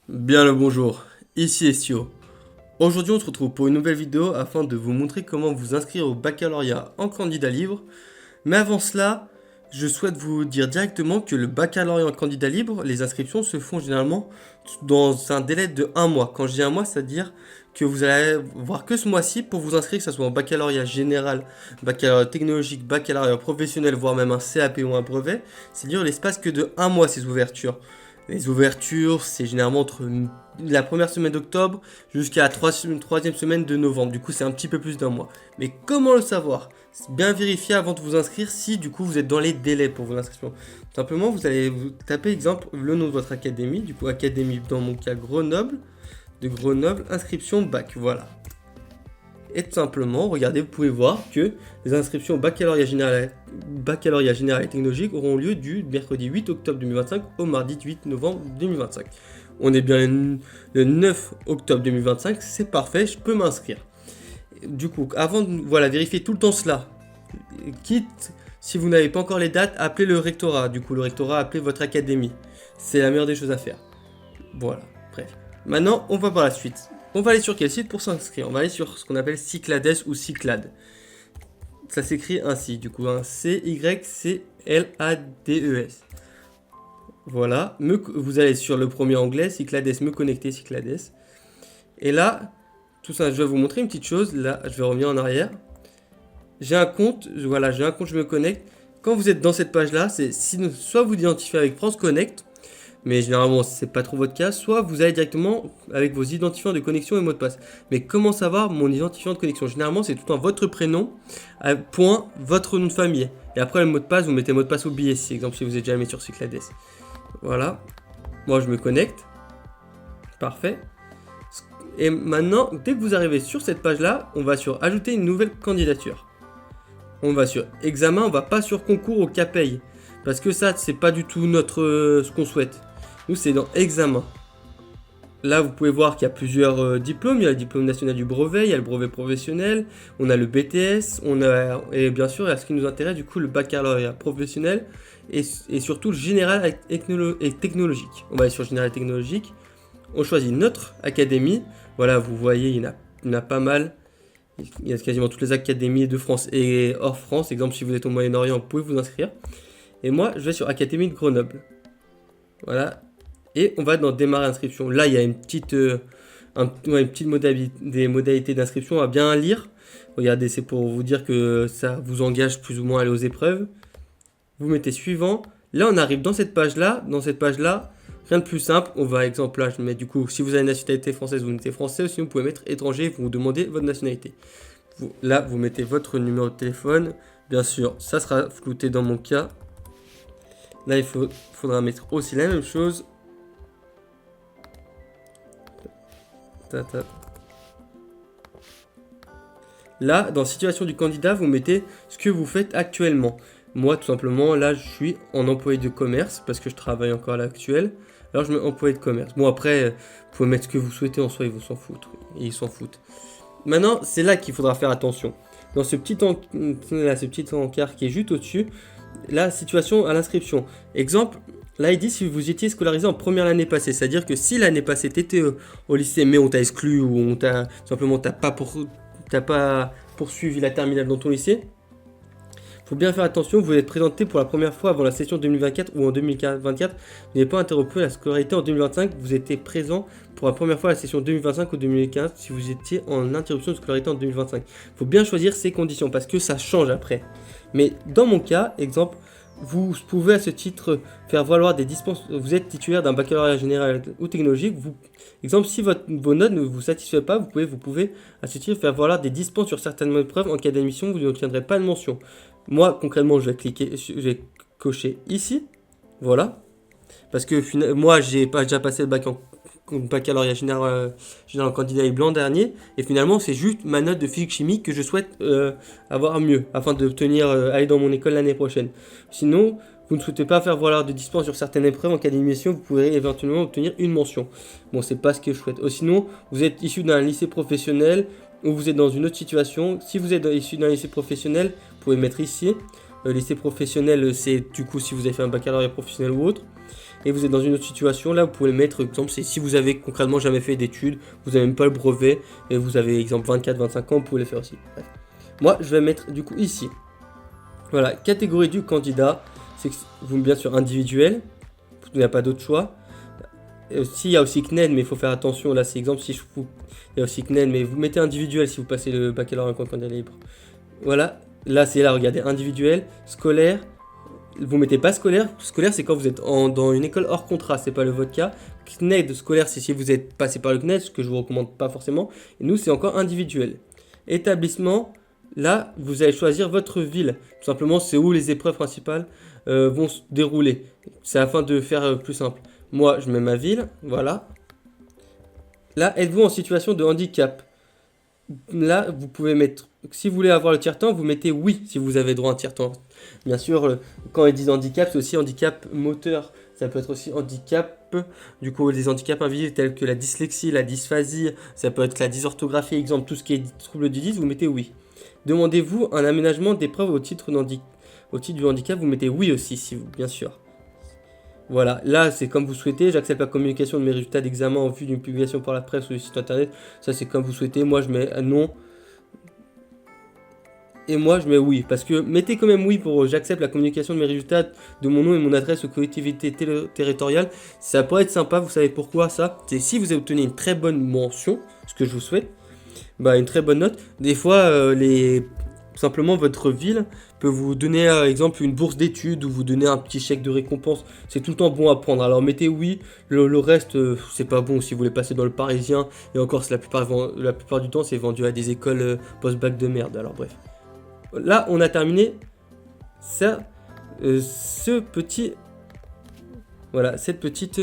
Bien le bonjour, ici Estio. Aujourd'hui on se retrouve pour une nouvelle vidéo afin de vous montrer comment vous inscrire au baccalauréat en candidat libre. Mais avant cela, je souhaite vous dire directement que le baccalauréat en candidat libre, les inscriptions se font généralement dans un délai de un mois. Quand je dis un mois, c'est-à-dire que vous allez voir que ce mois-ci pour vous inscrire, que ce soit en baccalauréat général, baccalauréat technologique, baccalauréat professionnel, voire même un CAP ou un brevet. C'est-à-dire l'espace que de un mois ces ouvertures. Les ouvertures, c'est généralement entre la première semaine d'octobre jusqu'à la troisième semaine de novembre. Du coup, c'est un petit peu plus d'un mois. Mais comment le savoir? C'est bien vérifier avant de vous inscrire si du coup vous êtes dans les délais pour vos inscriptions. Tout simplement, vous allez vous taper exemple le nom de votre académie. Du coup, académie dans mon cas Grenoble. De Grenoble, inscription bac. Voilà. Et tout simplement, regardez, vous pouvez voir que les inscriptions baccalauréat général et technologique auront lieu du mercredi 8 octobre 2025 au mardi 8 novembre 2025. On est bien le 9 octobre 2025, c'est parfait, je peux m'inscrire. Du coup, avant de vérifier tout le temps cela, quitte si vous n'avez pas encore les dates, appelez le rectorat. Du coup, le rectorat, appelez votre académie. C'est la meilleure des choses à faire. Voilà, bref. Maintenant, on va par la suite. On va aller sur quel site pour s'inscrire? On va aller sur ce qu'on appelle Cyclades ou Cyclades. Ça s'écrit ainsi, du coup, C-Y-C-L-A-D-E-S. Voilà, vous allez sur le premier onglet, Cyclades, me connecter, Cyclades. Et là, tout ça, je vais vous montrer une petite chose. Là, je vais revenir en arrière. J'ai un compte, voilà, j'ai un compte, je me connecte. Quand vous êtes dans cette page-là, c'est soit vous identifiez avec France Connect, mais généralement c'est pas trop votre cas, soit vous allez directement avec vos identifiants de connexion et mot de passe. Mais comment savoir mon identifiant de connexion? Généralement c'est tout le temps votre prénom, point, votre nom de famille. Et après le mot de passe, vous mettez mot de passe au BSC, exemple si vous êtes jamais sur Cyclades. Voilà, moi je me connecte, parfait. Et maintenant, dès que vous arrivez sur cette page-là, on va sur ajouter une nouvelle candidature. On va sur examen, on va pas sur concours au CAPEI. Parce que ça, c'est pas du tout ce qu'on souhaite. Nous, c'est dans examen. Là, vous pouvez voir qu'il y a plusieurs diplômes. Il y a le diplôme national du brevet, il y a le brevet professionnel, on a le BTS, et bien sûr, il y a ce qui nous intéresse, du coup, le baccalauréat professionnel et surtout le général et technologique. On va aller sur général et technologique. On choisit notre académie. Voilà, vous voyez, il y en a pas mal. Il y a quasiment toutes les académies de France et hors France. Exemple, si vous êtes au Moyen-Orient, vous pouvez vous inscrire. Et moi, je vais sur Académie de Grenoble. Voilà. Et on va dans démarrer inscription. Là, il y a une petite des modalités d'inscription à bien lire. Regardez, c'est pour vous dire que ça vous engage plus ou moins à aller aux épreuves. Vous mettez suivant. Là, on arrive dans cette page-là. Dans cette page-là, rien de plus simple. On va, exemple, là, je mets du coup, si vous avez une nationalité française, vous mettez français. Ou sinon, vous pouvez mettre étranger. Vous demandez votre nationalité. Là, vous mettez votre numéro de téléphone. Bien sûr, ça sera flouté dans mon cas. Là, il faudra mettre aussi la même chose. Là, dans situation du candidat, vous mettez ce que vous faites actuellement. Moi, tout simplement, là, je suis en employé de commerce parce que je travaille encore à l'actuel. Alors, je mets employé de commerce. Bon, après, vous pouvez mettre ce que vous souhaitez en soi, ils s'en foutent. Ils s'en foutent. Maintenant, c'est là qu'il faudra faire attention. Dans ce petit encart qui est juste au-dessus, la situation à l'inscription. Exemple, là il dit si vous étiez scolarisé en première l'année passée, c'est-à-dire que si l'année passée tu étais au lycée mais on t'a exclu ou on t'a simplement t'as pas poursuivi la terminale dans ton lycée, faut bien faire attention, vous êtes présenté pour la première fois avant la session 2024 ou en 2024, vous n'avez pas interrompu la scolarité en 2025, vous étiez présent pour la première fois à la session 2025 ou 2015 si vous étiez en interruption de scolarité en 2025. Il faut bien choisir ces conditions parce que ça change après. Mais dans mon cas, exemple, vous pouvez à ce titre faire valoir des dispenses. Vous êtes titulaire d'un baccalauréat général ou technologique. Exemple, si vos notes ne vous satisfait pas, vous pouvez à ce titre faire valoir des dispenses sur certaines épreuves. En cas d'admission, vous n'obtiendrez pas de mention. Moi, concrètement, je vais cocher ici. Voilà. Parce que moi, j'ai déjà passé le baccalauréat général en candidat blanc dernier. Et finalement, c'est juste ma note de physique chimie que je souhaite avoir mieux afin d'obtenir aller dans mon école l'année prochaine. Sinon, vous ne souhaitez pas faire valoir de dispense sur certaines épreuves en cas d'admission, vous pourrez éventuellement obtenir une mention. Bon, c'est pas ce que je souhaite. Sinon, vous êtes issu d'un lycée professionnel ou vous êtes dans une autre situation. Si vous êtes issu d'un lycée professionnel, vous pouvez mettre ici. Lycée professionnel, c'est du coup si vous avez fait un baccalauréat professionnel ou autre. et vous êtes dans une autre situation, là vous pouvez le mettre, exemple, c'est si vous avez concrètement jamais fait d'études, vous n'avez même pas le brevet, et vous avez, exemple, 24-25 ans, vous pouvez le faire aussi. Bref. Moi, je vais mettre du coup ici. Voilà, catégorie du candidat, c'est vous bien sûr individuel, il n'y a pas d'autre choix. Si, il y a aussi CNED, mais il faut faire attention, là c'est exemple, si je vous... il y a aussi CNED, mais vous mettez individuel si vous passez le baccalauréat en candidat libre. Voilà, là c'est là, regardez, individuel, scolaire, vous mettez pas scolaire, scolaire c'est quand vous êtes dans une école hors contrat, c'est pas le votre cas. CNED, scolaire, c'est si vous êtes passé par le CNED, ce que je vous recommande pas forcément, et nous c'est encore individuel. Établissement, là vous allez choisir votre ville, tout simplement c'est où les épreuves principales vont se dérouler, c'est afin de faire plus simple. Moi je mets ma ville, voilà. Là, êtes-vous en situation de handicap? Là, vous pouvez mettre, si vous voulez avoir le tiers-temps, vous mettez oui, si vous avez droit à un tiers-temps. Bien sûr, quand ils disent handicap, c'est aussi handicap moteur. Ça peut être aussi handicap, du coup, des handicaps invisibles tels que la dyslexie, la dysphasie, ça peut être la dysorthographie, exemple, tout ce qui est trouble du 10, vous mettez oui. Demandez-vous un aménagement d'épreuve au titre du handicap, vous mettez oui aussi, si vous, bien sûr. Voilà, là c'est comme vous souhaitez, j'accepte la communication de mes résultats d'examen en vue d'une publication par la presse ou le site internet, ça c'est comme vous souhaitez, moi je mets non, et moi je mets oui, parce que mettez quand même oui pour j'accepte la communication de mes résultats de mon nom et mon adresse aux collectivités territoriales, ça pourrait être sympa, vous savez pourquoi ça? C'est si vous obtenez une très bonne mention, ce que je vous souhaite, bah une très bonne note, des fois simplement votre ville peut vous donner exemple une bourse d'études ou vous donner un petit chèque de récompense. C'est tout le temps bon à prendre. Alors mettez oui, le reste c'est pas bon si vous voulez passer dans le Parisien. Et encore la plupart du temps c'est vendu à des écoles post-bac de merde. Alors bref. Là on a terminé ça, ce petit... Voilà, cette petite...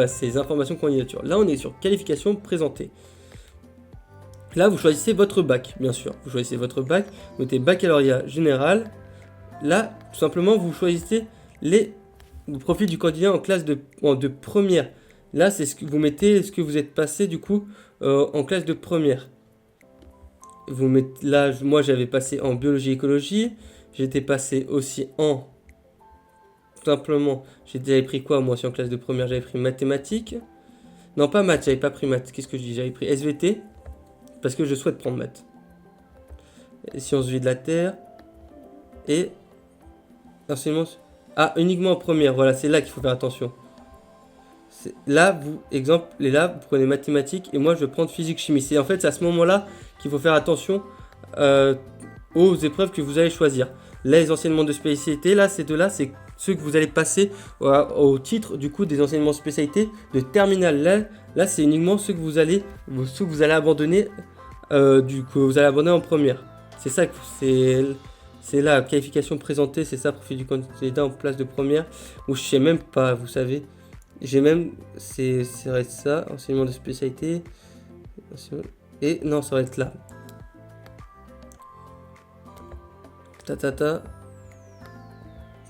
ces informations candidature. Là on est sur qualification présentée. Là, vous choisissez votre bac, bien sûr. Vous choisissez votre bac, notez baccalauréat général. Là, tout simplement, vous choisissez le profil du candidat en classe de première. Là, c'est ce que vous mettez, ce que vous êtes passé du coup en classe de première. Vous mettez, là, moi, j'avais passé en biologie-écologie. J'étais passé aussi en... Tout simplement, j'avais pris quoi moi aussi en classe de première? J'avais pris mathématiques. Non, pas maths, j'avais pas pris maths. Qu'est-ce que je dis? J'avais pris SVT. Parce que je souhaite prendre maths. Sciences vie de la Terre. Et enseignement. Ah, uniquement en première. Voilà, c'est là qu'il faut faire attention. Là, exemple, et là, vous prenez mathématiques et moi, je vais prendre physique-chimie. C'est en fait à ce moment-là qu'il faut faire attention aux épreuves que vous allez choisir. Là, les enseignements de spécialité, là, c'est ceux que vous allez passer au titre du coup des enseignements de spécialité de terminale. Là c'est uniquement ceux que vous allez abandonner que vous allez abandonner en première. C'est ça, c'est la qualification présentée, c'est ça, profil du candidat en place de première. Ou je sais même pas, vous savez. J'ai même, c'est ça, enseignement de spécialité. Et non, ça va être là.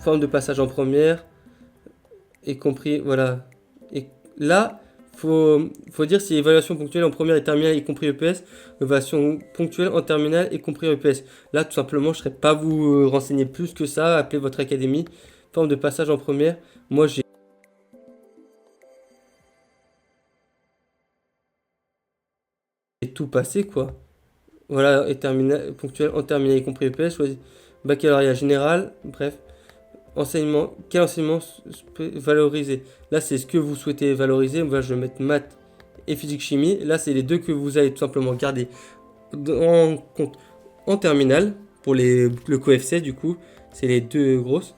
Forme de passage en première, y compris, voilà. Et là, faut dire si évaluation ponctuelle en première et terminale, y compris EPS, évaluation ponctuelle en terminale, y compris EPS. Là, tout simplement, je ne serais pas vous renseigner plus que ça, appelez votre académie, forme de passage en première. Moi, j'ai tout passé, quoi. Voilà, et terminale, ponctuelle en terminale, y compris EPS, choisis baccalauréat général, bref. Enseignement, quel enseignement valoriser? Là, c'est ce que vous souhaitez valoriser. Moi, je vais mettre maths et physique-chimie. Là, c'est les deux que vous allez tout simplement garder en compte en terminale. Pour le coefficient, du coup, c'est les deux grosses.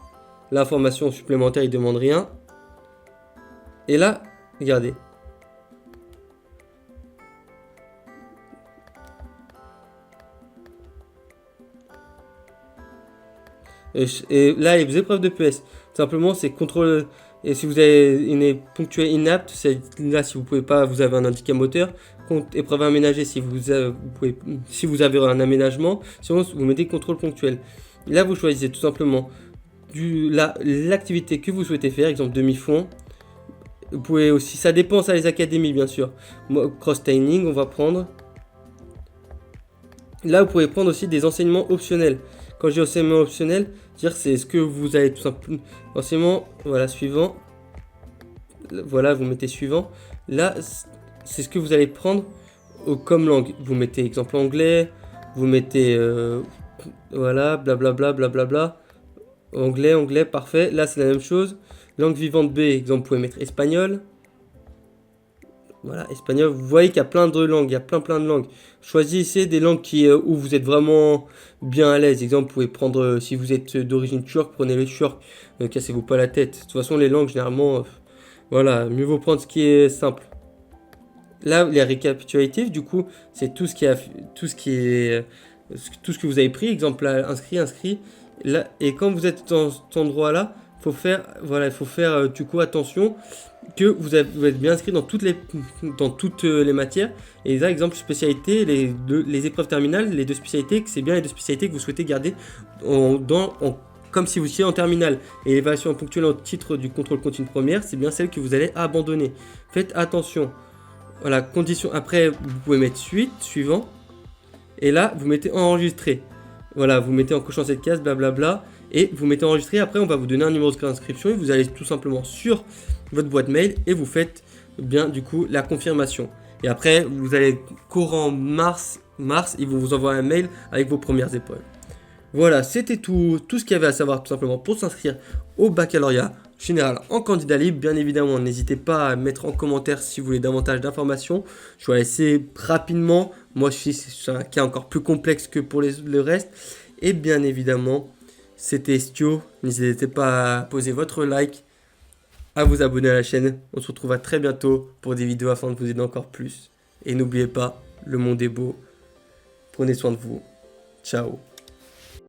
L'information supplémentaire, il ne demande rien. Et là, regardez. Et là, les épreuves de PS, simplement, c'est contrôle. Et si vous avez une ponctuelle inapte, là, si vous pouvez pas, vous avez un handicap moteur. Épreuve aménagée, si vous avez un aménagement. Sinon, vous mettez contrôle ponctuel. Là, vous choisissez tout simplement l'activité que vous souhaitez faire, exemple demi-fond. Vous pouvez aussi, ça dépend, ça les académies, bien sûr. Cross-training, on va prendre. Là, vous pouvez prendre aussi des enseignements optionnels. Quand j'ai enseignement optionnel, dire c'est ce que vous allez tout simplement. Enseignement, voilà, suivant. voilà, vous mettez suivant. Là, c'est ce que vous allez prendre comme langue. Vous mettez exemple anglais, vous mettez voilà, blablabla, blablabla. Anglais, parfait. Là, c'est la même chose. Langue vivante B, exemple, vous pouvez mettre espagnol. Voilà, espagnol. Vous voyez qu'il y a plein de langues, il y a plein de langues. Choisissez des langues où vous êtes vraiment bien à l'aise. Exemple, vous pouvez prendre, si vous êtes d'origine turque, prenez le turc. Ne cassez-vous pas la tête. De toute façon, les langues, généralement, voilà, mieux vaut prendre ce qui est simple. Là, les récapitulatifs, du coup, c'est tout ce qui est, tout ce que vous avez pris. Exemple, là, inscrit. Là, et quand vous êtes dans cet endroit-là, il faut faire du coup attention que vous êtes bien inscrit dans toutes les matières. Et là, exemple spécialité, les épreuves terminales, les deux spécialités, c'est bien les deux spécialités que vous souhaitez garder comme si vous étiez en terminale. Et l'évaluation ponctuelle en titre du contrôle continu première, c'est bien celle que vous allez abandonner. Faites attention. Voilà, condition. Après, vous pouvez mettre suivant. Et là, vous mettez enregistrer. Voilà, vous mettez en cochant cette case, blablabla. Et vous mettez enregistrer. Après, on va vous donner un numéro d'inscription. Et vous allez tout simplement sur votre boîte mail. Et vous faites bien, du coup, la confirmation. Et après, vous allez courant mars, ils vont vous envoyer un mail avec vos premières épreuves. Voilà, c'était tout ce qu'il y avait à savoir tout simplement pour s'inscrire au baccalauréat général en candidat libre. Bien évidemment, n'hésitez pas à mettre en commentaire si vous voulez davantage d'informations. Je vais essayer rapidement. Moi, c'est un cas encore plus complexe que pour le reste. Et bien évidemment, c'était Estio. N'hésitez pas à poser votre like, à vous abonner à la chaîne. On se retrouve à très bientôt pour des vidéos afin de vous aider encore plus. Et n'oubliez pas, le monde est beau. Prenez soin de vous. Ciao.